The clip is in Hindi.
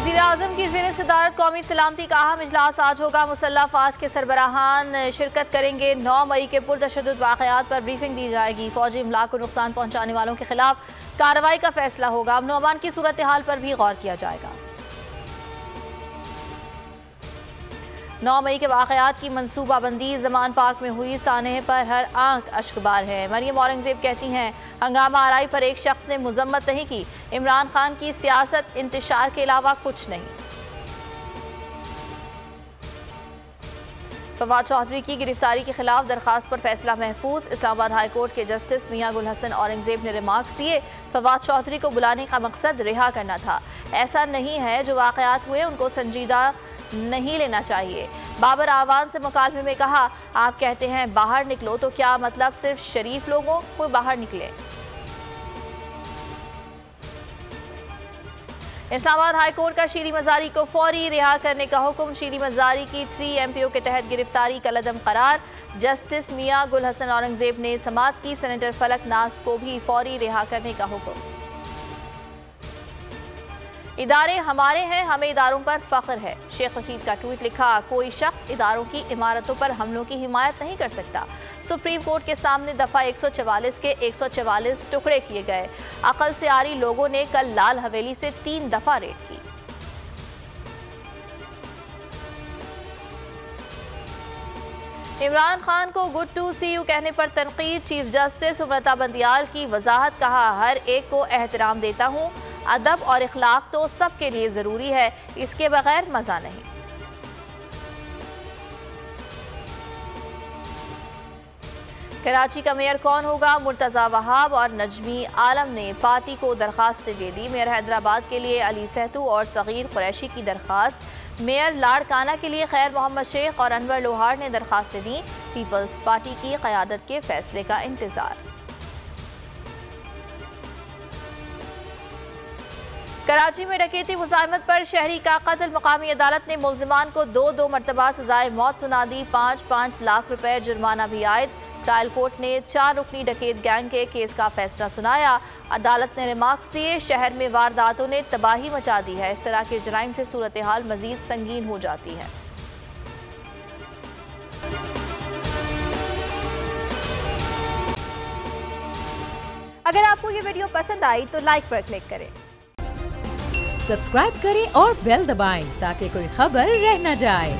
वज़ीर-ए-आज़म की ज़ेर सदारत कौमी सलामती का अहम इजलास आज होगा। मुसल्लह फ़ौज के सरबराहान शिरकत करेंगे। 9 मई के पुरतशद्दुद वाक़यात पर ब्रीफिंग दी जाएगी। फ़ौजी इमलाक को नुकसान पहुँचाने वालों के खिलाफ कार्रवाई का फैसला होगा। अमन अमान की सूरत हाल पर भी गौर किया जाएगा। 9 मई के वाक़यात की मनसूबाबंदी ज़मान पाक में हुई सानहे पर हर आंख अश्कबार है। मरियम औरंगज़ेब कहती हैं, हंगामा आराई पर एक शख्स ने मुजम्मत नहीं की। इमरान खान की सियासत इंतशार के अलावा कुछ नहीं। फवाद चौधरी की गिरफ्तारी के खिलाफ दरखास्त पर फैसला महफूज। इस्लामाबाद हाई कोर्ट के जस्टिस मियां गुल हसन औरंगज़ेब ने रिमार्क्स दिए। फवाद चौधरी को बुलाने का मकसद रिहा करना था। ऐसा नहीं है, जो वाक़यात हुए उनको संजीदा नहीं लेना चाहिए। बाबर आवान से मुकालमे में कहा, आप कहते हैं बाहर निकलो, तो क्या मतलब सिर्फ शरीफ लोगों को बाहर निकले? इस्लामाबाद हाई कोर्ट का शीरी मजारी को फौरी रिहा करने का हुक्म। शीरी मजारी की 3 MPO के तहत गिरफ्तारी कलअदम करार। जस्टिस मियां गुल हसन औरंगज़ेब ने समात की सेनेटर फलक नाज को भी फौरी रिहा करने का हुक्म। इदारे हमारे हैं, हमें इदारों पर फख्र है। शेख रशीद का ट्वीट लिखा, कोई शख्स इदारों की इमारतों पर हमलों की हिमायत नहीं कर सकता। सुप्रीम कोर्ट के सामने दफा 144 के 144 टुकड़े किए गए। अकल से आरी लोगों ने कल लाल हवेली से 3 दफा रेड की। इमरान खान को गुड टू सी यू कहने पर तनकीद। चीफ जस्टिस उमरता बंदियाल की वजाहत, कहा, हर एक को एहतराम देता हूँ। अदब और इखलाक तो सबके लिए ज़रूरी है, इसके बगैर मज़ा नहीं। कराची का मेयर कौन होगा? मुर्तज़ा वहाब और नजमी आलम ने पार्टी को दरखास्त दे दी। मेयर हैदराबाद के लिए अली सहतू और सगीर कुरैशी की दरखास्त। मेयर लाड़काना के लिए खैर मोहम्मद शेख और अनवर लोहार ने दरखास्तें दी। पीपल्स पार्टी की क़यादत के फैसले का इंतज़ार। कराची में डकैती मुज़ाहमत पर शहरी का कत्ल। मकामी अदालत ने मुल्ज़िमान को 2 मरतबा सजाए मौत सुना दी। 5-5 लाख रुपए जुर्माना भी आयद। ट्रायल कोर्ट ने 4 रुकनी डकैत गैंग के केस का फैसला सुनाया। अदालत ने रिमार्क्स दिए, शहर में वारदातों ने तबाही मचा दी है। इस तरह के जराइम से सूरत हाल मजीद संगीन हो जाती है। अगर आपको ये वीडियो पसंद आई तो लाइक पर क्लिक करें, सब्सक्राइब करें और बेल दबाएं ताकि कोई खबर रह न जाए।